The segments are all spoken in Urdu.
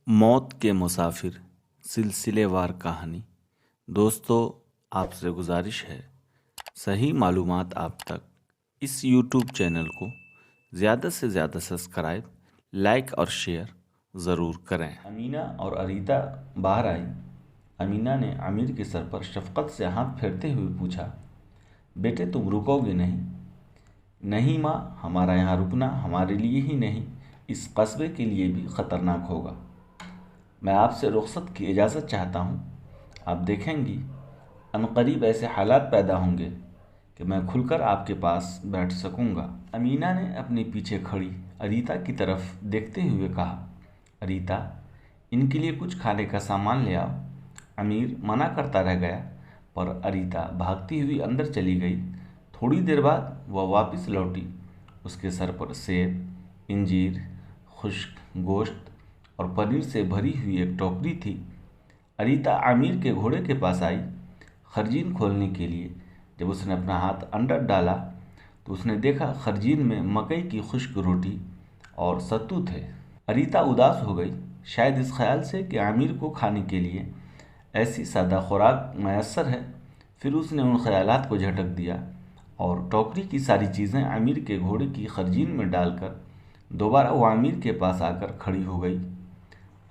موت کے مسافر سلسلے وار کہانی۔ دوستو، آپ سے گزارش ہے صحیح معلومات آپ تک اس یوٹیوب چینل کو زیادہ سے زیادہ سبسکرائب، لائک اور شیئر ضرور کریں۔ امینہ اور اریتا باہر آئی۔ امینہ نے امیر کے سر پر شفقت سے ہاتھ پھیرتے ہوئے پوچھا، بیٹے تم رکو گے نہیں؟ نہیں ماں، ہمارا یہاں رکنا ہمارے لیے ہی نہیں، اس قصبے کے لیے بھی خطرناک ہوگا۔ میں آپ سے رخصت کی اجازت چاہتا ہوں۔ آپ دیکھیں گی عنقریب ایسے حالات پیدا ہوں گے کہ میں کھل کر آپ کے پاس بیٹھ سکوں گا۔ امینہ نے اپنے پیچھے کھڑی اریتا کی طرف دیکھتے ہوئے کہا، اریتا، ان کے لیے کچھ کھانے کا سامان لے آؤ۔ امیر منع کرتا رہ گیا، پر اریتا بھاگتی ہوئی اندر چلی گئی۔ تھوڑی دیر بعد وہ واپس لوٹی۔ اس کے سر پر سیب، انجیر، خشک گوشت اور پنیر سے بھری ہوئی ایک ٹوکری تھی۔ اریتا امیر کے گھوڑے کے پاس آئی خرجین کھولنے کے لیے۔ جب اس نے اپنا ہاتھ اندر ڈالا تو اس نے دیکھا خرجین میں مکئی کی خشک روٹی اور ستو تھے۔ اریتا اداس ہو گئی، شاید اس خیال سے کہ امیر کو کھانے کے لیے ایسی سادہ خوراک میسر ہے۔ پھر اس نے ان خیالات کو جھٹک دیا اور ٹوکری کی ساری چیزیں امیر کے گھوڑے کی خرجین میں ڈال کر دوبارہ وہ امیر کے پاس آ کر کھڑی ہو گئی۔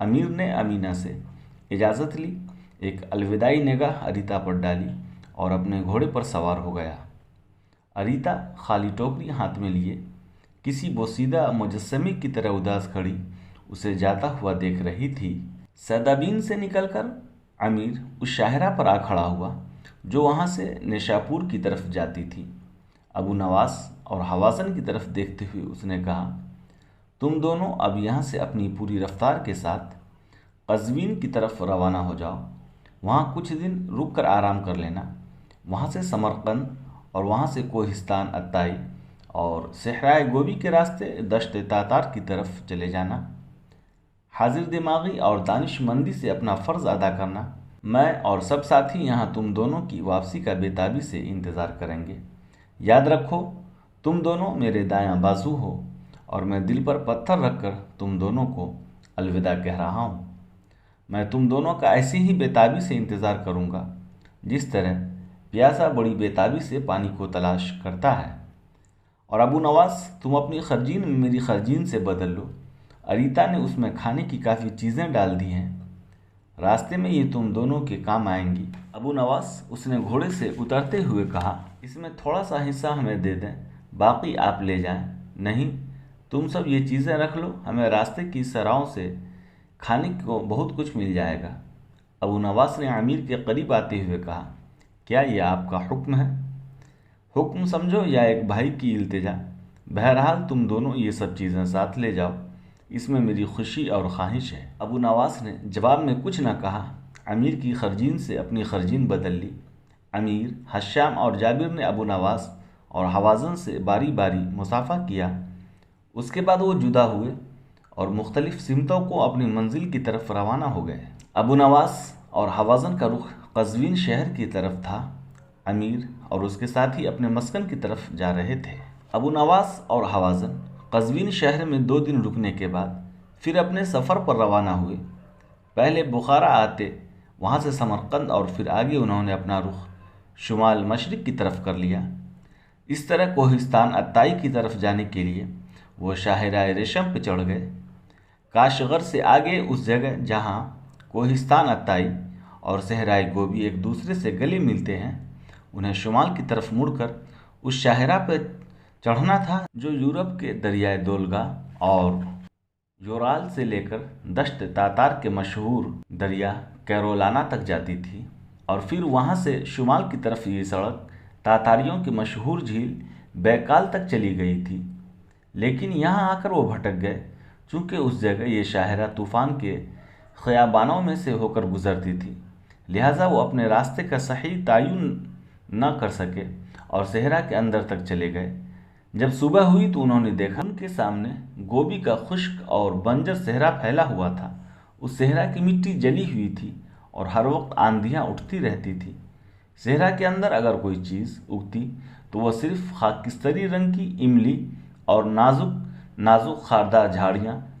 امیر نے امینہ سے اجازت لی، ایک الوداعی نگاہ اریتا پر ڈالی اور اپنے گھوڑے پر سوار ہو گیا۔ اریتا خالی ٹوکری ہاتھ میں لیے کسی بوسیدہ مجسمے کی طرح اداس کھڑی اسے جاتا ہوا دیکھ رہی تھی۔ سیدابین سے نکل کر امیر اس شاہراہ پر آ کھڑا ہوا جو وہاں سے نیشاپور کی طرف جاتی تھی۔ ابو نواس اور حوازن کی طرف دیکھتے ہوئے اس نے کہا، تم دونوں اب یہاں سے اپنی پوری رفتار کے ساتھ قزوین کی طرف روانہ ہو جاؤ۔ وہاں کچھ دن رک کر آرام کر لینا۔ وہاں سے سمرقند اور وہاں سے کوہستان عطائی اور صحرائے گوبی کے راستے دشت تاتار کی طرف چلے جانا۔ حاضر دماغی اور دانش مندی سے اپنا فرض ادا کرنا۔ میں اور سب ساتھی یہاں تم دونوں کی واپسی کا بے تابی سے انتظار کریں گے۔ یاد رکھو، تم دونوں میرے دایاں بازو ہو اور میں دل پر پتھر رکھ کر تم دونوں کو الوداع کہہ رہا ہوں۔ میں تم دونوں کا ایسی ہی بے تابی سے انتظار کروں گا جس طرح پیاسا بڑی بے تابی سے پانی کو تلاش کرتا ہے۔ اور ابو نواس، تم اپنی خرجین میں میری خرجین سے بدل لو۔ اریتا نے اس میں کھانے کی کافی چیزیں ڈال دی ہیں، راستے میں یہ تم دونوں کے کام آئیں گی۔ ابو نواس، اس نے گھوڑے سے اترتے ہوئے کہا، اس میں تھوڑا سا حصہ ہمیں دے دیں، باقی آپ لے جائیں۔ نہیں، تم سب یہ چیزیں رکھ لو، ہمیں راستے کی سراہوں سے کھانے کو بہت کچھ مل جائے گا۔ ابو نواس نے امیر کے قریب آتے ہوئے کہا، کیا یہ آپ کا حکم ہے؟ حکم سمجھو یا ایک بھائی کی التجا، بہرحال تم دونوں یہ سب چیزیں ساتھ لے جاؤ، اس میں میری خوشی اور خواہش ہے۔ ابو نواس نے جواب میں کچھ نہ کہا، امیر کی خرجین سے اپنی خرجین بدل لی۔ امیر، حشام اور جابر نے ابو نواس اور حوازن سے باری باری مصافحہ کیا۔ اس کے بعد وہ جدا ہوئے اور مختلف سمتوں کو اپنی منزل کی طرف روانہ ہو گئے۔ ابو نواس اور حوازن کا رخ قزوین شہر کی طرف تھا۔ امیر اور اس کے ساتھی اپنے مسکن کی طرف جا رہے تھے۔ ابو نواس اور حوازن قزوین شہر میں 2 دن رکنے کے بعد پھر اپنے سفر پر روانہ ہوئے۔ پہلے بخارا آتے، وہاں سے سمرقند اور پھر آگے انہوں نے اپنا رخ شمال مشرق کی طرف کر لیا۔ اس طرح کوہستان عطائی کی طرف جانے کے لیے وہ شاہراہ ریشم پہ چڑھ گئے۔ کاشغر سے آگے اس جگہ جہاں کوہستان عطائی اور صحرائے گوبی ایک دوسرے سے گلے ملتے ہیں، انہیں شمال کی طرف مڑ کر اس شاہراہ پہ چڑھنا تھا جو یورپ کے دریائے دولگا اور یورال سے لے کر دشت تاتار کے مشہور دریا کیرولانا تک جاتی تھی، اور پھر وہاں سے شمال کی طرف یہ سڑک تاتاریوں کی مشہور جھیل بیکال تک چلی گئی تھی۔ لیکن یہاں آ کر وہ بھٹک گئے، چونکہ اس جگہ یہ شاہراہ طوفان کے خیابانوں میں سے ہو کر گزرتی تھی، لہٰذا وہ اپنے راستے کا صحیح تعین نہ کر سکے اور صحرا کے اندر تک چلے گئے۔ جب صبح ہوئی تو انہوں نے دیکھا ان کے سامنے گوبی کا خشک اور بنجر صحرا پھیلا ہوا تھا۔ اس صحرا کی مٹی جلی ہوئی تھی اور ہر وقت آندھیاں اٹھتی رہتی تھی۔ صحرا کے اندر اگر کوئی چیز اگتی تو وہ صرف خاکستری رنگ کی املی اور نازک خاردار جھاڑیاں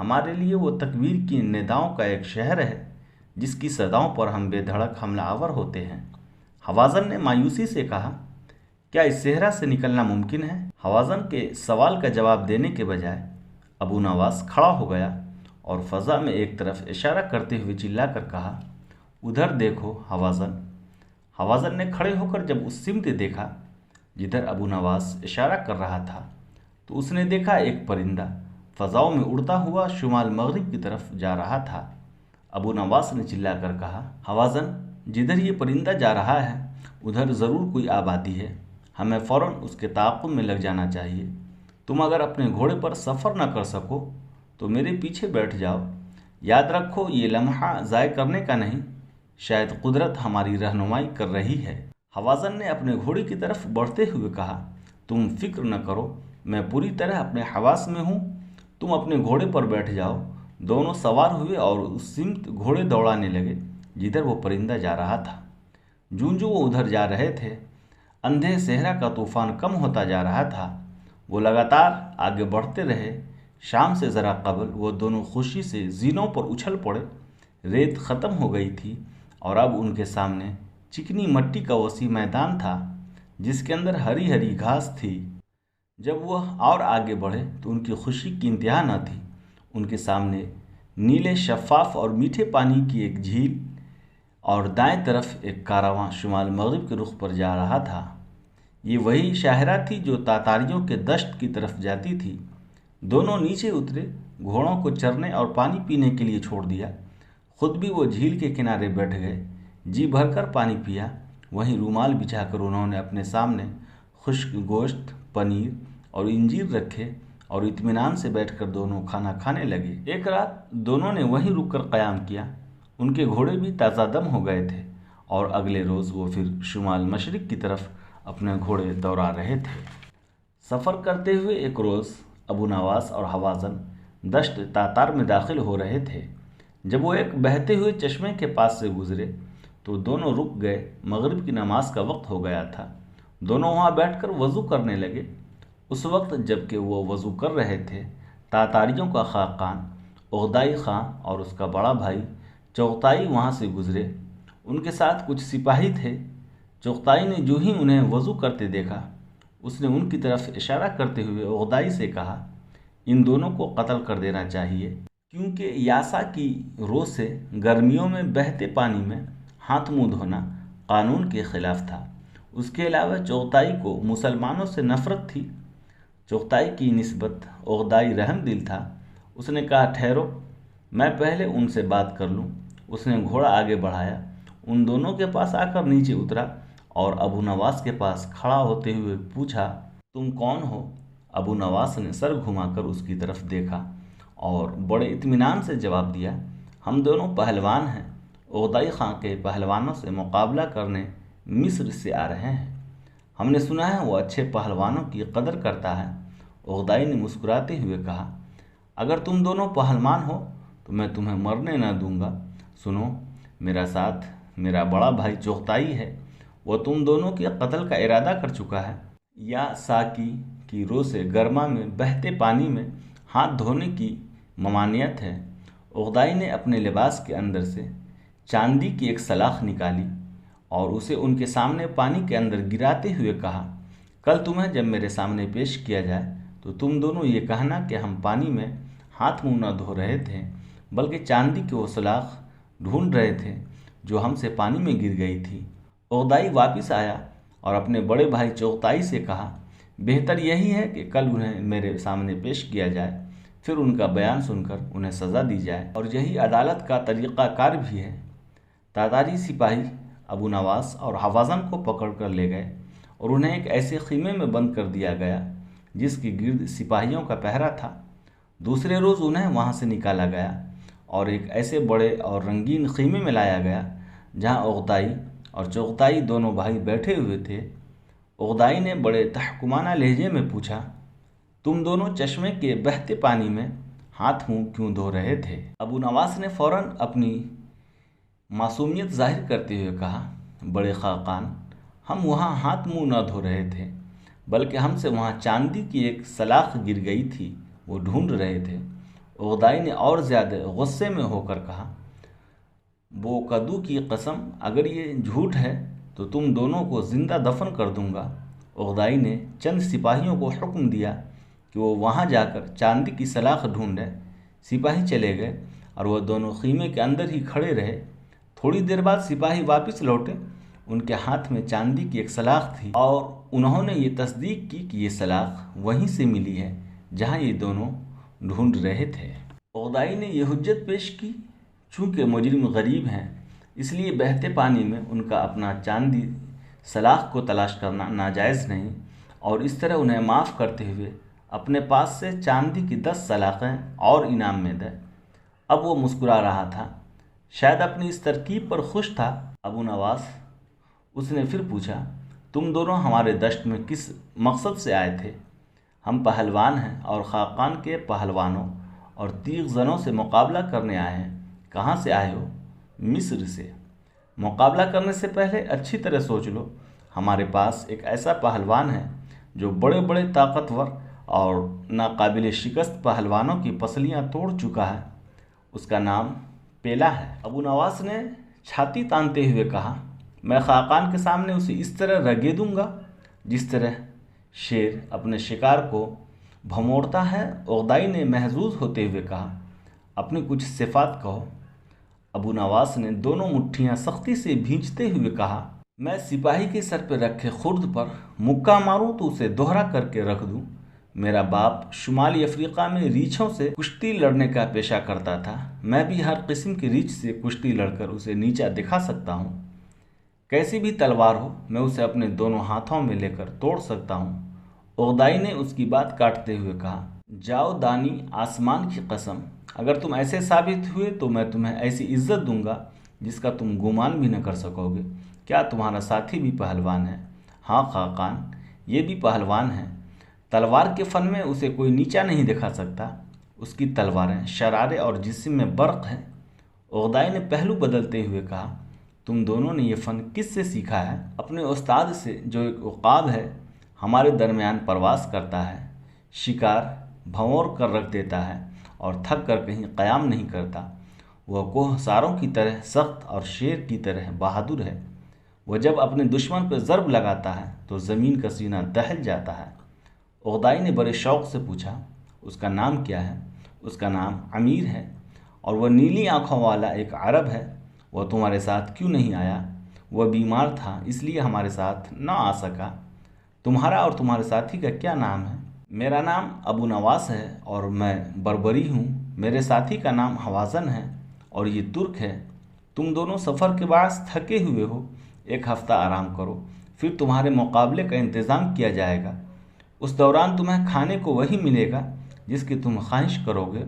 ہمارے لیے وہ تکبیر کی نداؤں کا ایک شہر ہے جس کی صداؤں پر ہم بے دھڑک حملہ آور ہوتے ہیں۔ حوازن نے مایوسی سے کہا، کیا اس صحرا سے نکلنا ممکن ہے؟ حوازن کے سوال کا جواب دینے کے بجائے ابو نواس کھڑا ہو گیا اور فضا میں ایک طرف اشارہ کرتے ہوئے چلا کر کہا، ادھر دیکھو حوازن۔ حوازن نے کھڑے ہو کر جب اس سمت دیکھا جدھر ابو نواس اشارہ کر رہا تھا تو اس نے دیکھا ایک پرندہ فضاؤں میں اڑتا ہوا شمال مغرب کی طرف جا رہا تھا۔ ابو نواس نے چلا کر کہا، حوازن، جدھر یہ پرندہ جا رہا ہے ادھر ضرور کوئی آبادی ہے، ہمیں فوراً اس کے تعاقب میں لگ جانا چاہیے۔ تم اگر اپنے گھوڑے پر سفر نہ کر سکو تو میرے پیچھے بیٹھ جاؤ۔ یاد رکھو یہ لمحہ ضائع کرنے کا نہیں، شاید قدرت ہماری رہنمائی کر رہی ہے۔ حوازن نے اپنے گھوڑے کی طرف بڑھتے ہوئے کہا، تم فکر نہ کرو، میں پوری طرح اپنے حواس میں ہوں، تم اپنے گھوڑے پر بیٹھ جاؤ۔ دونوں سوار ہوئے اور اس سمت گھوڑے دوڑانے لگے جدھر وہ پرندہ جا رہا تھا۔ جوں وہ ادھر جا رہے تھے اندھے صحرا کا طوفان کم ہوتا جا رہا تھا۔ وہ لگاتار آگے بڑھتے رہے۔ شام سے ذرا قبل وہ دونوں خوشی سے زینوں پر اچھل پڑے۔ ریت ختم ہو گئی تھی اور اب ان کے سامنے چکنی مٹی کا وسیع میدان تھا جس کے اندر ہری ہری گھاس تھی۔ جب وہ اور آگے بڑھے تو ان کی خوشی کی انتہا نہ تھی۔ ان کے سامنے نیلے شفاف اور میٹھے پانی کی ایک جھیل اور دائیں طرف ایک کارواں شمال مغرب کے رخ پر جا رہا تھا۔ یہ وہی شاہراہ تھی جو تاتاریوں کے دشت کی طرف جاتی تھی۔ دونوں نیچے اترے، گھوڑوں کو چرنے اور پانی پینے کے لیے چھوڑ دیا۔ خود بھی وہ جھیل کے کنارے بیٹھ گئے، جی بھر کر پانی پیا۔ وہیں رومال بچھا کر انہوں نے اپنے سامنے خشک گوشت، پنیر اور انجیر رکھے اور اطمینان سے بیٹھ کر دونوں کھانا کھانے لگے۔ ایک رات دونوں نے وہیں رک کر قیام کیا۔ ان کے گھوڑے بھی تازہ دم ہو گئے تھے اور اگلے روز وہ پھر شمال مشرق کی طرف اپنے گھوڑے دوڑا رہے تھے۔ سفر کرتے ہوئے ایک روز ابو نواس اور حوازن دشت تاتار میں داخل ہو رہے تھے۔ جب وہ ایک بہتے ہوئے چشمے کے پاس سے گزرے تو دونوں رک گئے۔ مغرب کی نماز کا وقت ہو گیا تھا۔ دونوں وہاں بیٹھ کر وضو کرنے لگے۔ اس وقت جب کہ وہ وضو کر رہے تھے، تاتاریوں کا خاقان اغدائی خاں اور اس کا بڑا بھائی چغتائی وہاں سے گزرے۔ ان کے ساتھ کچھ سپاہی تھے۔ چغتائی نے جو ہی انہیں وضو کرتے دیکھا، اس نے ان کی طرف اشارہ کرتے ہوئے اغدائی سے کہا، ان دونوں کو قتل کر دینا چاہیے، کیونکہ یاسا کی رو سے گرمیوں میں بہتے پانی میں ہاتھ منہ دھونا قانون کے خلاف تھا۔ اس کے علاوہ چغتائی کو مسلمانوں سے نفرت تھی۔ چغتائی کی نسبت اغدائی رحم دل تھا۔ اس نے کہا، ٹھہرو، میں پہلے ان سے بات کر لوں۔ اس نے گھوڑا آگے بڑھایا، ان دونوں کے پاس آ کر نیچے اترا اور ابو نواس کے پاس کھڑا ہوتے ہوئے پوچھا، تم کون ہو؟ ابو نواس نے سر گھما کر اس کی طرف دیکھا اور بڑے اطمینان سے جواب دیا، ہم دونوں پہلوان ہیں، اغدائی خاں کے پہلوانوں سے مقابلہ کرنے مصر سے آ رہے ہیں۔ ہم نے سنا ہے وہ اچھے پہلوانوں کی قدر کرتا ہے۔ اغدائی نے مسکراتے ہوئے کہا، اگر تم دونوں پہلوان ہو تو میں تمہیں مرنے نہ دوں گا۔ سنو، میرا ساتھ میرا بڑا بھائی چغتائی ہے، وہ تم دونوں کے قتل کا ارادہ کر چکا ہے۔ یا ساکی کی رو سے گرما میں بہتے پانی میں ہاتھ دھونے کی ممانعت ہے۔ اغدائی نے اپنے لباس کے اندر سے چاندی کی ایک سلاخ نکالی اور اسے ان کے سامنے پانی کے اندر گراتے ہوئے کہا، کل تمہیں جب میرے سامنے پیش کیا جائے تو تم دونوں یہ کہنا کہ ہم پانی میں ہاتھ منہ نہ دھو رہے تھے بلکہ چاندی کی وہ سلاخ ڈھونڈ رہے تھے جو ہم سے پانی میں گر گئی تھی۔ اغدائی واپس آیا اور اپنے بڑے بھائی چغتائی سے کہا، بہتر یہی ہے کہ کل انہیں میرے سامنے پیش کیا جائے، پھر ان کا بیان سن کر انہیں سزا دی جائے، اور یہی عدالت کا طریقہ کار بھی ہے۔ تاتاری سپاہی ابو نواس اور حوازن کو پکڑ کر لے گئے اور انہیں ایک ایسے خیمے میں بند کر دیا گیا جس کے گرد سپاہیوں کا پہرا تھا۔ دوسرے روز انہیں وہاں سے نکالا گیا اور ایک ایسے بڑے اور رنگین خیمے میں لایا گیا جہاں اغدائی اور چغتائی دونوں بھائی بیٹھے ہوئے تھے۔ اغدائی نے بڑے تحکمانہ لہجے میں پوچھا، تم دونوں چشمے کے بہتے پانی میں ہاتھ منہ کیوں دھو رہے تھے؟ ابو نواس نے فوراً اپنی معصومیت ظاہر کرتے ہوئے کہا، بڑے خاقان، ہم وہاں ہاتھ منہ نہ دھو رہے تھے بلکہ ہم سے وہاں چاندی کی ایک سلاخ گر گئی تھی، وہ ڈھونڈ رہے تھے۔ عقدائی نے اور زیادہ غصے میں ہو کر کہا، بوقدو کی قسم، اگر یہ جھوٹ ہے تو تم دونوں کو زندہ دفن کر دوں گا۔ عقدائی نے چند سپاہیوں کو حکم دیا کہ وہ وہاں جا کر چاندی کی سلاخ ڈھونڈیں۔ سپاہی چلے گئے اور وہ دونوں خیمے کے اندر ہی کھڑے رہے۔ تھوڑی دیر بعد سپاہی واپس لوٹے۔ ان کے ہاتھ میں چاندی کی ایک سلاخ تھی اور انہوں نے یہ تصدیق کی کہ یہ سلاخ وہیں سے ملی ہے جہاں یہ دونوں ڈھونڈ رہے تھے۔ عقدائی نے یہ حجت پیش کی، چونکہ مجرم غریب ہیں اس لیے بہتے پانی میں ان کا اپنا چاندی سلاخ کو تلاش کرنا ناجائز نہیں، اور اس طرح انہیں معاف کرتے ہوئے اپنے پاس سے چاندی کی 10 سلاخیں اور انعام میں دے۔ اب وہ مسکرا رہا تھا، شاید اپنی اس ترکیب پر خوش تھا۔ ابو نواس، اس نے پھر پوچھا، تم دونوں ہمارے دشت میں کس مقصد سے آئے تھے؟ ہم پہلوان ہیں اور خاقان کے پہلوانوں اور تیغ زنوں سے مقابلہ کرنے آئے ہیں۔ کہاں سے آئے ہو؟ مصر سے۔ مقابلہ کرنے سے پہلے اچھی طرح سوچ لو، ہمارے پاس ایک ایسا پہلوان ہے جو بڑے بڑے طاقتور اور ناقابل شکست پہلوانوں کی پسلیاں توڑ چکا ہے۔ اس کا نام پیلا ہے۔ ابو نواس نے چھاتی تانتے ہوئے کہا، میں خاقان کے سامنے اسے اس طرح رگیدوں گا جس طرح شیر اپنے شکار کو بھموڑتا ہے۔ عقدائی نے محظوظ ہوتے ہوئے کہا، اپنی کچھ صفات کہو۔ ابو نواس نے دونوں مٹھیاں سختی سے بھینچتے ہوئے کہا، میں سپاہی کے سر پہ رکھے خرد پر مکہ ماروں تو اسے دوہرا کر کے رکھ دوں۔ میرا باپ شمالی افریقہ میں ریچھوں سے کشتی لڑنے کا پیشہ کرتا تھا، میں بھی ہر قسم کی ریچھ سے کشتی لڑ کر اسے نیچا دکھا سکتا ہوں۔ کیسی بھی تلوار ہو میں اسے اپنے دونوں ہاتھوں میں لے کر توڑ سکتا ہوں۔ عقدائی نے اس کی بات کاٹتے ہوئے کہا، جاؤ دانی، آسمان کی قسم، اگر تم ایسے ثابت ہوئے تو میں تمہیں ایسی عزت دوں گا جس کا تم گمان بھی نہ کر سکو گے۔ کیا تمہارا ساتھی بھی پہلوان ہے؟ ہاں خاقان، یہ بھی پہلوان ہے۔ تلوار کے فن میں اسے کوئی نیچا نہیں دکھا سکتا، اس کی تلواریں شرارے اور جسم میں برق ہیں۔ عقدائی نے پہلو بدلتے ہوئے کہا، تم دونوں نے یہ فن کس سے سیکھا ہے؟ اپنے استاد سے جو ایک عقاب ہے، ہمارے درمیان پرواز کرتا ہے، شکار بھنور کر رکھ دیتا ہے اور تھک کر کہیں قیام نہیں کرتا۔ وہ کوہ ساروں کی طرح سخت اور شیر کی طرح بہادر ہے۔ وہ جب اپنے دشمن پہ ضرب لگاتا ہے تو زمین کا سینہ دہل جاتا ہے۔ عقدائی نے بڑے شوق سے پوچھا، اس کا نام کیا ہے؟ اس کا نام امیر ہے، اور وہ نیلی آنکھوں والا ایک عرب ہے۔ وہ تمہارے ساتھ کیوں نہیں آیا؟ وہ بیمار تھا اس لیے ہمارے ساتھ نہ آ سکا۔ تمہارا اور تمہارے ساتھی کا کیا نام ہے؟ میرا نام ابو نواس ہے اور میں بربری ہوں۔ میرے ساتھی کا نام حوازن ہے اور یہ ترک ہے۔ تم دونوں سفر کے باعث تھکے ہوئے ہو، 1 ہفتہ آرام کرو، پھر تمہارے مقابلے کا انتظام کیا جائے گا۔ اس دوران تمہیں کھانے کو وہی ملے گا جس کی تم خواہش کرو گے،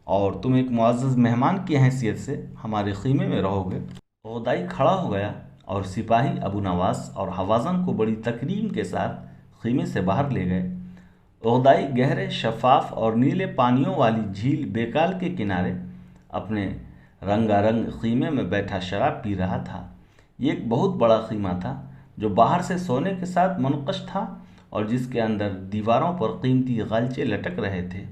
اور تم ایک معزز مہمان کی حیثیت سے ہمارے خیمے میں رہو گے۔ عقدائی کھڑا ہو گیا اور سپاہی ابو نواس اور حوازن کو بڑی تکریم کے ساتھ خیمے سے باہر لے گئے۔ عقدائی گہرے شفاف اور نیلے پانیوں والی جھیل بیکال کے کنارے اپنے رنگا رنگ خیمے میں بیٹھا شراب پی رہا تھا۔ یہ ایک بہت بڑا خیمہ تھا جو باہر سے سونے کے ساتھ منقش تھا اور جس کے اندر دیواروں پر قیمتی غالچے لٹک رہے تھے۔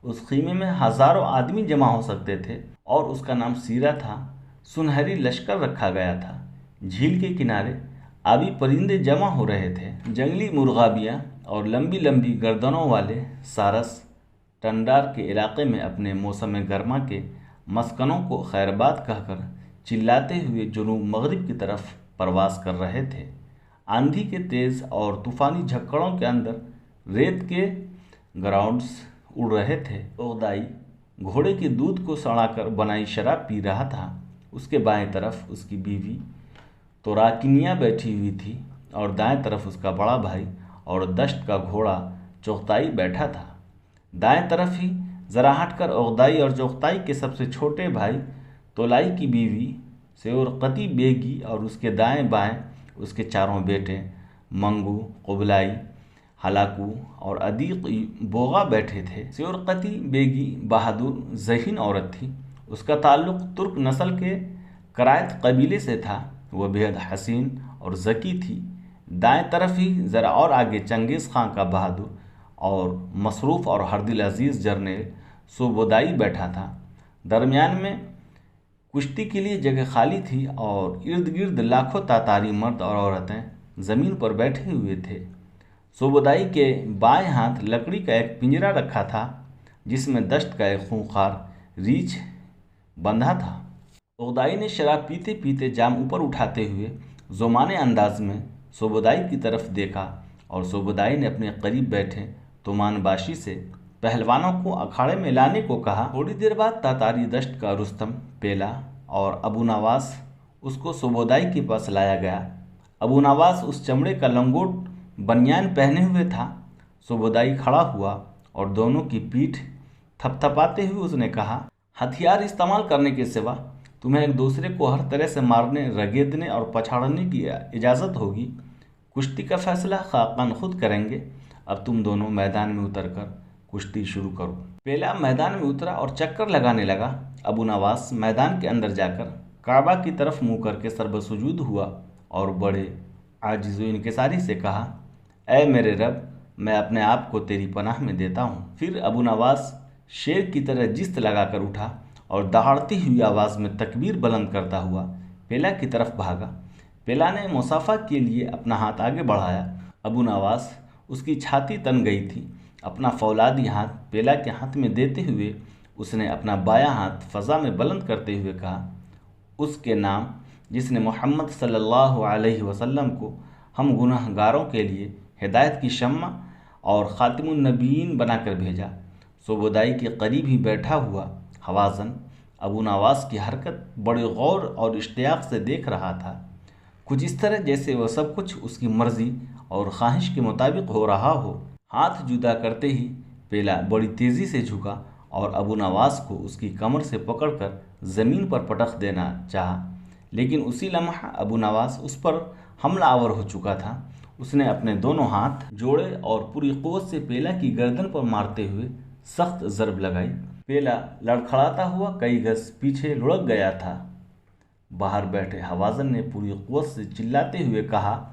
اس خیمے میں ہزاروں آدمی جمع ہو سکتے تھے اور اس کا نام سیرا تھا۔ سنہری لشکر رکھا گیا تھا۔ جھیل کے کنارے آبی پرندے جمع ہو رہے تھے۔ جنگلی مرغابیاں اور لمبی لمبی گردنوں والے سارس ٹنڈار کے علاقے میں اپنے موسم گرما کے مسکنوں کو خیرباد کہہ کر چلاتے ہوئے جنوب مغرب کی طرف پرواز کر رہے تھے۔ آندھی کے تیز اور طوفانی جھکڑوں کے اندر ریت کے گراؤنڈز اڑ رہے تھے۔ عقدائی گھوڑے کے دودھ کو سڑا کر بنائی شراب پی رہا تھا۔ اس کے بائیں طرف اس کی بیوی توراکنیا بیٹھی ہوئی تھی اور دائیں طرف اس کا بڑا بھائی اور دشت کا گھوڑا چغتائی بیٹھا تھا۔ دائیں طرف ہی ذرا ہٹ کر عقدائی اور چغتائی کے سب سے چھوٹے بھائی تولائی کی بیوی سیورقتی بیگی اور اس کے دائیں بائیں اس کے 4 بیٹے منگو، قبلائی، ہلاکو اور عدیق بوغا بیٹھے تھے۔ سیورقتی بیگی بہادر ذہین عورت تھی۔ اس کا تعلق ترک نسل کے کرائت قبیلے سے تھا۔ وہ بے حد حسین اور ذکی تھی۔ دائیں طرف ہی ذرا اور آگے چنگیز خان کا بہادر اور مصروف اور ہر دل عزیز جرنیل سوبودائی بیٹھا تھا۔ درمیان میں کشتی کے لیے جگہ خالی تھی اور ارد گرد لاکھوں تاتاری مرد اور عورتیں زمین پر بیٹھے ہوئے تھے۔ سوبودائی کے بائیں ہاتھ لکڑی کا ایک پنجرا رکھا تھا جس میں دشت کا ایک خونخوار ریچھ بندھا تھا۔ سوبودائی نے شراب پیتے پیتے جام اوپر اٹھاتے ہوئے ذومانے انداز میں سوبودائی کی طرف دیکھا اور سوبودائی نے اپنے قریب بیٹھے تومان باشی سے پہلوانوں کو اکھاڑے میں لانے کو کہا۔ تھوڑی دیر بعد تاتاری دشت کا رستم، پیلا اور ابو نواس اس کو سوبودائی کے پاس لایا گیا۔ ابو نواس اس چمڑے کا لنگوٹ بنیان پہنے ہوئے تھا۔ سوبودائی کھڑا ہوا اور دونوں کی پیٹھ تھپ تھپاتے ہوئے اس نے کہا، ہتھیار استعمال کرنے کے سوا تمہیں ایک دوسرے کو ہر طرح سے مارنے، رگیدنے اور پچھاڑنے کی اجازت ہوگی۔ کشتی کا فیصلہ خاقان خود کریں گے۔ اب تم دونوں میدان میں اتر کر کشتی شروع کرو۔ پیلا میدان میں اترا اور چکر لگانے لگا۔ ابو نواس میدان کے اندر جا کر کعبہ کی طرف منہ کر کے سر بسجود ہوا اور بڑے عاجز و انکساری سے کہا، اے میرے رب، میں اپنے آپ کو تیری پناہ میں دیتا ہوں۔ پھر ابو نواس شیر کی طرح جست لگا کر اٹھا اور دہاڑتی ہوئی آواز میں تکبیر بلند کرتا ہوا پیلا کی طرف بھاگا۔ پیلا نے مصافحہ کے لیے اپنا ہاتھ آگے بڑھایا۔ ابو نواس اس کی چھاتی تن گئی تھی۔ اپنا فولادی ہاتھ پیلا کے ہاتھ میں دیتے ہوئے اس نے اپنا بایاں ہاتھ فضا میں بلند کرتے ہوئے کہا، اس کے نام جس نے محمد صلی اللہ علیہ وسلم کو ہم گناہ گاروں کے لیے ہدایت کی شمع اور خاتم النبیین بنا کر بھیجا۔ سوبودائی کے قریب ہی بیٹھا ہوا حوازن ابو نواس کی حرکت بڑے غور اور اشتیاق سے دیکھ رہا تھا، کچھ اس طرح جیسے وہ سب کچھ اس کی مرضی اور خواہش کے مطابق ہو رہا ہو۔ ہاتھ جدا کرتے ہی پیلا بڑی تیزی سے جھکا اور ابو نواس کو اس کی کمر سے پکڑ کر زمین پر پٹخ دینا چاہا، لیکن اسی لمحہ ابو نواس اس پر حملہ آور ہو چکا تھا۔ اس نے اپنے دونوں ہاتھ جوڑے اور پوری قوت سے پیلا کی گردن پر مارتے ہوئے سخت ضرب لگائی۔ پیلا لڑکھڑاتا ہوا کئی گز پیچھے لڑک گیا تھا۔ باہر بیٹھے حوازن نے پوری قوت سے چلاتے ہوئے کہا،